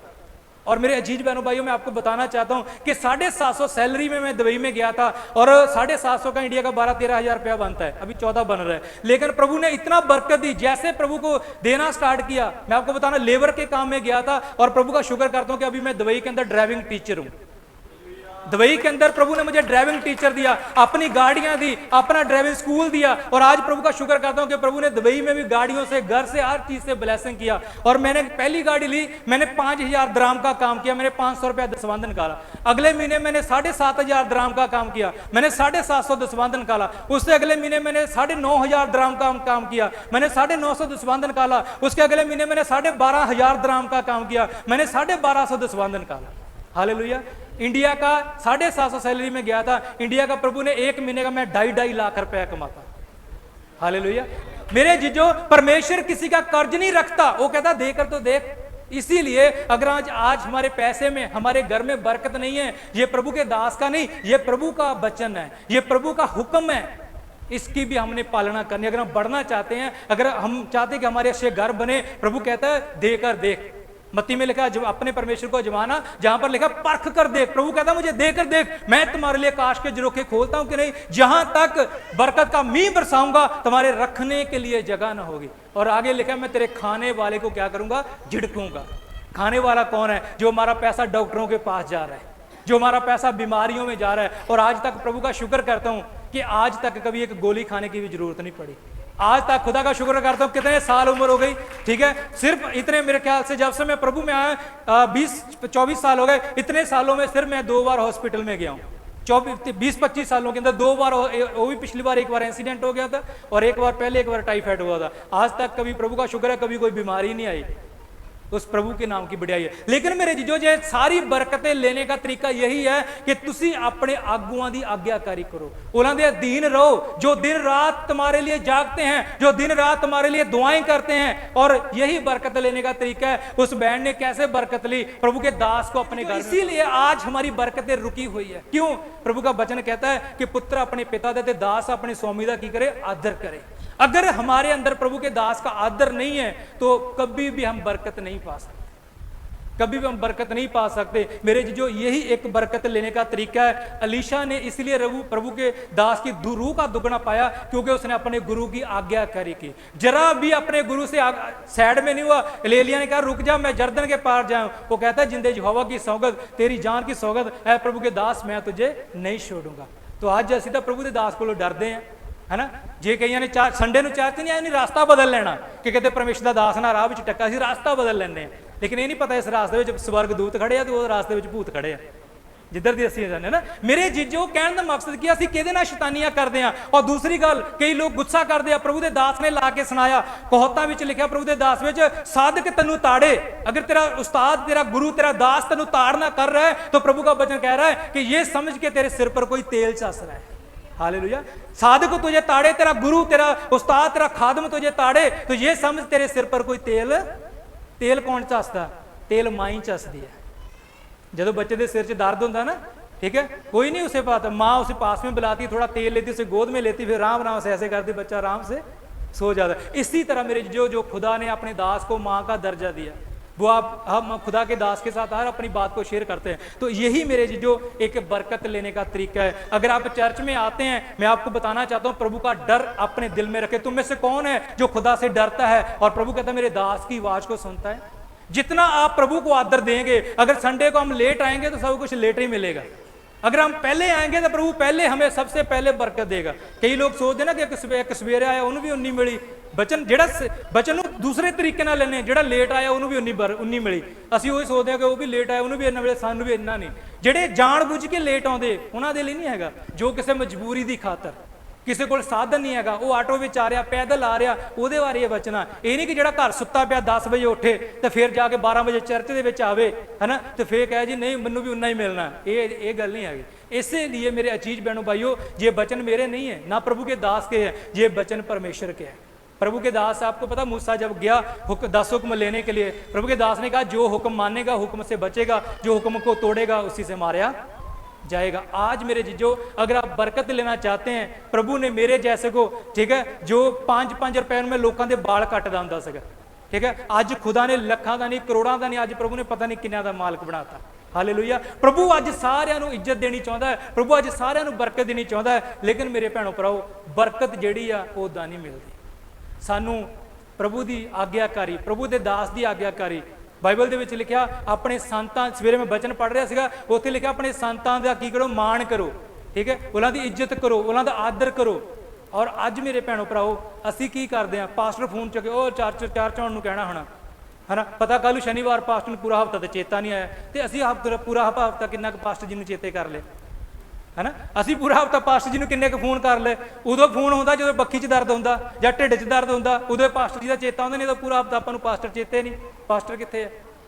S1: और मेरे अजीज बहनों भाइयों, मैं आपको बताना चाहता हूं कि 750 सैलरी में मैं दुबई में गया था, और 750 का इंडिया का 12-13 हजार रुपया बनता है, अभी 14 बन रहा है। लेकिन प्रभु ने इतना बरकत दी, जैसे प्रभु को देना स्टार्ट किया। मैं आपको बताना, लेबर के काम में गया था, और प्रभु का शुक्र करता हूं कि अभी मैं दुबई के अंदर ड्राइविंग टीचर हूं। दुबई के अंदर प्रभु ने मुझे ड्राइविंग टीचर दिया, अपनी गाड़ियां दी, अपना ड्राइविंग स्कूल दिया, और आज प्रभु का शुक्र करता हूं कि प्रभु ने दुबई में भी गाड़ियों से, घर से, हर चीज से ब्लेसिंग किया। और मैंने पहली गाड़ी ली, मैंने 5000 दराम का काम किया, मैंने 500 रुपया दसवंध निकाला। अगले महीने मैंने 7500 दराम का काम किया, मैंने 750 दसवंध निकाला। उससे अगले महीने मैंने 9500 दराम का काम किया, मैंने 950 दसवंध निकाला। उसके अगले महीने मैंने 12500 दराम का काम किया, मैंने 1250 दसवंध निकाला। हालेलुया। इंडिया का 750 सैलरी में गया था, इंडिया का प्रभु ने एक महीने का मैं 2.5 लाख रुपया कमाता। हालेलुया। मेरे जीजो, परमेश्वर किसी का कर्ज नहीं रखता, वो कहता देकर तो देख। इसीलिए अगर आज हमारे पैसे में, हमारे घर में बरकत नहीं है, ये प्रभु के दास का नहीं, ये प्रभु का वचन है, ये प्रभु का हुक्म है, इसकी भी हमने पालना करनी। अगर हम बढ़ना चाहते हैं, अगर हम चाहते हैं कि हमारे अच्छे घर बने, प्रभु कहता है देकर देख। मत्ती में लिखा है अपने परमेश्वर को जमाना, जहां पर लिखा परख कर देख। प्रभु कहता है मुझे देकर देख, मैं तुम्हारे लिए काश के झरोखे खोलता हूं कि नहीं, जहां तक बरकत का मींह बरसाऊंगा तुम्हारे रखने के लिए जगह ना होगी। और आगे लिखा मैं तेरे खाने वाले को क्या करूंगा, झिड़कूंगा। खाने वाला कौन है? जो हमारा पैसा डॉक्टरों के पास जा रहा है, जो हमारा पैसा बीमारियों में जा रहा है। और आज तक प्रभु का शुक्र करता हूं कि आज तक कभी एक गोली खाने की भी जरूरत नहीं पड़ी। आज तक खुदा का शुक्र करता हूं, कितने साल उम्र हो गई, ठीक है, सिर्फ इतने, मेरे ख्याल से जब से मैं प्रभु में आया 20-24 साल हो गए, इतने सालों में सिर्फ मैं 2 बार हॉस्पिटल में गया हूं। 20-25 सालों के अंदर 2 बार, वो भी पिछली बार एक बार इंसिडेंट हो गया था, और एक बार पहले एक बार टाइफाइड हुआ था। आज तक कभी प्रभु का शुक्र है कभी कोई बीमारी नहीं आई। उस प्रभु के नाम की बढ़ाई है। लेकिन मेरे जीजो, जे सारी बरकतें लेने का तरीका यही है कि तुसी अपने आगुआं दी आज्ञाकारी करो, उन्हां दे अधीन रहो, जो दिन रात तुम्हारे लिए जागते हैं, जो दिन रात तुम्हारे लिए दुआएं करते हैं। और यही बरकत लेने का तरीका है। उस बहन ने कैसे बरकत ली? प्रभु के दास को अपने घर, इसीलिए आज हमारी बरकतें रुकी हुई है। क्यों? प्रभु का वचन कहता है कि पुत्र अपने पिता दे, दास अपने स्वामी दा की करे, आदर करे। अगर हमारे अंदर प्रभु के दास का आदर नहीं है तो कभी भी हम बरकत नहीं पा सकते, कभी भी हम बरकत नहीं पा सकते। मेरे जो यही एक बरकत लेने का तरीका है। अलीशा ने इसलिए प्रभु के दास की रूह का दुगना पाया क्योंकि उसने अपने गुरु की आज्ञाकारी की। जरा भी अपने गुरु से साइड में नहीं हुआ। एलिय्याह ने कहा रुक जा, मैं जर्दन के पार जाऊं। वो कहता है जिंदे यहोवा की सौगत, तेरी जान की सौगत है प्रभु के दास, मैं तुझे नहीं छोड़ूंगा। तो आज ਅਸੀਂ ਤਾਂ प्रभु के दास को डरते हैं, है ना। जे कई ने संडे ਨੂੰ ਚਾਰਚ नहीं आया, रास्ता बदल लेना कि कहते परमेश्वर ਦਾ दास ना राह ਵਿੱਚ ਟੱਕਾ ਸੀ, रास्ता बदल ਲੈਂਦੇ हैं। लेकिन ये नहीं पता इस रास्ते ਵਿੱਚ स्वर्ग दूत खड़े आ, तो वो रास्ते ਵਿੱਚ भूत खड़े आ, जिधर दी ਅਸੀਂ जाने ना। मेरे जीजो, कहने का मकसद कि ਅਸੀਂ ਕਿਹਦੇ ਨਾਲ ਸ਼ੈਤਾਨੀਆਂ ਕਰਦੇ ਆ। और दूसरी गल, कई लोग गुस्सा करते हैं। प्रभु के दास ने ला के सुनाया, कहोतां ਵਿੱਚ लिखा प्रभु के दास ਵਿੱਚ, साधक तैनू ताड़े। अगर तेरा उस्ताद, तेरा गुरु, तेरा दास तैनू ताड़ना कर रहा है तो प्रभु का वचन कह रहा है कि ये समझ के तेरे सिर पर कोई तेल चस रहा है। हालेलुया। साधक तुझे ताड़े, तेरा गुरु, तेरा उस्ताद, तेरा खादम तुझे ताड़े, तो ये समझ तेरे सिर पर कोई तेल कौन चसदा? तेल माई चसदी है। जब बच्चे के सिर च दर्द होता ना, ठीक है, कोई नहीं उसे पाता, माँ उसे पास में बुलाती, थोड़ा तेल लेती, उसे गोद में लेती, फिर राम राम से ऐसे करती, बच्चा आराम से सो जाता। इसी तरह मेरे जो खुदा ने अपने दास को माँ का दर्जा दिया, वो हम खुदा के दास के साथ हर अपनी बात को शेयर करते हैं। तो यही मेरे जो एक बरकत लेने का तरीका है। अगर आप चर्च में आते हैं, मैं आपको बताना चाहता हूं, प्रभु का डर अपने दिल में रखे। तुम में से कौन है जो खुदा से डरता है? और प्रभु कहता है मेरे दास की आवाज को सुनता है। जितना आप प्रभु को आदर देंगे, अगर संडे को हम लेट आएंगे तो सब कुछ लेट ही मिलेगा। अगर हम पहले आएंगे तो प्रभु पहले हमें सबसे पहले बरकत देगा। कई लोग सोचते ना कि एक सवेरे आया उन्होंने भी उन्नी मिली, बचन ਜਿਹੜਾ बचन दूसरे तरीके ਨਾਲ ਲੈਣੇ, ਜਿਹੜਾ ਲੇਟ ਆਇਆ ਉਹਨੂੰ ਵੀ ਉਨੀ ਮਿਲੀ। ਅਸੀਂ ਉਹੀ ਸੋਚਦੇ ਹਾਂ ਕਿ ਉਹ ਵੀ ਲੇਟ ਆਇਆ ਉਹਨੂੰ ਵੀ ਇੰਨਾ ਮਿਲੇ, ਸਾਨੂੰ ਵੀ ਇੰਨਾ ਨਹੀਂ। ਜਿਹੜੇ ਜਾਣ ਬੁੱਝ ਕੇ ਲੇਟ ਆਉਂਦੇ ਉਹਨਾਂ ਦੇ ਲਈ ਨਹੀਂ ਹੈਗਾ, ਜੋ ਕਿਸੇ ਮਜਬੂਰੀ ਦੀ ਖਾਤਰ, ਕਿਸੇ ਕੋਲ ਸਾਧਨ ਨਹੀਂ ਹੈਗਾ, ਉਹ ਆਟੋ ਵਿੱਚ ਆ ਰਿਹਾ, ਪੈਦਲ ਆ ਰਿਹਾ, ਉਹਦੇ ਬਾਰੇ ਇਹ ਬਚਨਾ। ਇਹ ਨਹੀਂ ਕਿ ਜਿਹੜਾ ਘਰ ਸੁੱਤਾ ਪਿਆ 10 ਵਜੇ ਉੱਠੇ ਤੇ ਫਿਰ ਜਾ ਕੇ 12 ਵਜੇ ਚਰਚ ਦੇ ਵਿੱਚ ਆਵੇ, ਹੈ ਨਾ, ਤੇ ਫਿਰ ਕਹੇ ਜੀ ਨਹੀਂ ਮੈਨੂੰ ਵੀ ਉਨਾ ਹੀ ਮਿਲਣਾ। ਇਹ ਗੱਲ नहीं है। इसीलिए मेरे अजीज बहनों भाइयों, ये वचन मेरे नहीं है, ना प्रभु के दास के हैं, ये वचन परमेश्वर के हैं। प्रभु के दास, आपको पता मूसा जब गया 10 हुक्म लेने के लिए, प्रभु के दास ने कहा जो हुक्म मानेगा हुक्म से बचेगा, जो हुक्म को तोड़ेगा उसी से मारा जाएगा। आज मेरे जीजो, अगर आप बरकत लेना चाहते हैं, प्रभु ने मेरे जैसे को, ठीक है, जो 5-5 रुपए में लोगों के बाल कटदा हुंदा सीगा, ठीक है, अज खुदा ने लखां दा नहीं करोड़ां दा नहीं, अज प्रभु ने पता नहीं किन्ना दा मालक बनाता। हालेलुया। प्रभु अज सारिਆਂ ਨੂੰ इज्जत देनी चाहता है, प्रभु अज सारिਆਂ ਨੂੰ बरकत देनी चाहता है। लेकिन मेरे भैणों भराओ, बरकत जिहड़ी आ ओह दा नहीं मिलदी। सानू प्रभु की आज्ञाकारी, प्रभु के दास की आज्ञाकारी ਬਾਈਬਲ ਦੇ ਵਿੱਚ ਲਿਖਿਆ ਆਪਣੇ ਸੰਤਾਂ, ਸਵੇਰੇ ਮੈਂ ਬਚਨ ਪੜ੍ਹ ਰਿਹਾ ਸੀਗਾ, ਉੱਥੇ ਲਿਖਿਆ ਆਪਣੇ ਸੰਤਾਂ ਦਾ ਕੀ ਕਰੋ, ਮਾਣ ਕਰੋ, ਠੀਕ ਹੈ, ਉਹਨਾਂ ਦੀ ਇੱਜ਼ਤ ਕਰੋ, ਉਹਨਾਂ ਦਾ ਆਦਰ ਕਰੋ। ਔਰ ਅੱਜ ਮੇਰੇ ਭੈਣੋ ਭਰਾਓ ਅਸੀਂ ਕੀ ਕਰਦੇ ਹਾਂ, ਪਾਸਟਰ ਫੋਨ ਚੁੱਕੇ ਉਹ ਚਾਰ ਚੌਣ ਨੂੰ ਕਹਿਣਾ ਹੋਣਾ ਹੈ ਨਾ, ਪਤਾ ਕੱਲ੍ਹ ਨੂੰ ਸ਼ਨੀਵਾਰ ਪਾਸਟਰ ਨੂੰ ਪੂਰਾ ਹਫ਼ਤਾ ਤਾਂ ਚੇਤਾ ਨਹੀਂ ਆਇਆ, ਤੇ ਅਸੀਂ ਪੂਰਾ ਹਫ਼ਤਾ ਕਿੰਨਾ ਕੁ ਪਾਸਟਰ ਜੀ ਨੂੰ ਚੇਤੇ ਕਰ ਲਏ ਹੈ ਨਾ। ਅਸੀਂ ਪੂਰਾ ਹਫ਼ਤਾ ਪਾਸਟਰ ਜੀ ਨੂੰ ਕਿੰਨੇ ਕੁ ਫੋਨ ਕਰ ਲਏ। ਉਦੋਂ ਫੋਨ ਹੁੰਦਾ ਜਦੋਂ ਬੱਖੀ 'ਚ ਦਰਦ ਹੁੰਦਾ ਜਾਂ ਢਿੱਡ 'ਚ ਦਰਦ ਹੁੰਦਾ, ਉਦੋਂ ਪਾਸਟਰ ਜੀ ਦਾ ਚੇਤਾ ਹੁੰਦਾ, ਨਹੀਂ ਤਾਂ ਪੂਰਾ ਹਫ਼ਤਾ ਆਪਾਂ ਨੂੰ ਪਾਸਟਰ ਚੇਤੇ ਨਹੀਂ, ਪਾਸਟਰ ਕਿੱਥੇ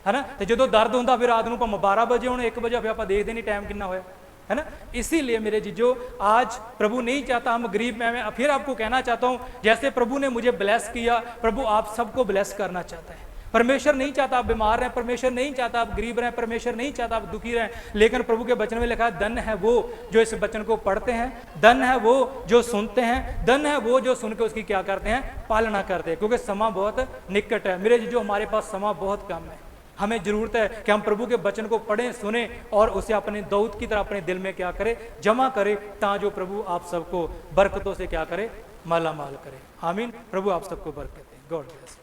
S1: ਹੈ ਨਾ। ਤੇ ਜਦੋਂ ਦਰਦ ਹੁੰਦਾ ਫਿਰ ਰਾਤ ਨੂੰ ਭਾਵੇਂ 12 ਵਜੇ ਹੁਣ 1 ਵਜੇ, ਫਿਰ ਆਪਾਂ ਦੇਖਦੇ नहीं टाइम कितना होया है ना। इसीलिए मेरे जीजो आज प्रभु नहीं चाहता हम गरीब में, मैं फिर आपको कहना चाहता हूँ जैसे प्रभु ने मुझे ब्लेस किया, प्रभु आप सबको ब्लेस करना चाहता है। परमेश्वर नहीं चाहता आप बीमार रहें, परमेश्वर नहीं चाहता आप गरीब रहें, परमेश्वर नहीं चाहता आप दुखी रहें, लेकिन प्रभु के वचन में लिखा है धन है वो जो इस वचन को पढ़ते हैं, धन है वो जो सुनते हैं, धन है वो जो सुन के उसकी क्या करते हैं, पालना करते हैं, क्योंकि समा बहुत निकट है। मेरे जीजो हमारे पास समा बहुत कम है, हमें जरूरत है कि हम प्रभु के वचन को पढ़ें, सुने और उसे अपने दौत की तरह अपने दिल में क्या करें, जमा करें, ताकि जो प्रभु आप सबको बरकतों से क्या करे, माला माल करे। आमीन। प्रभु आप सबको बरकत दे। God bless.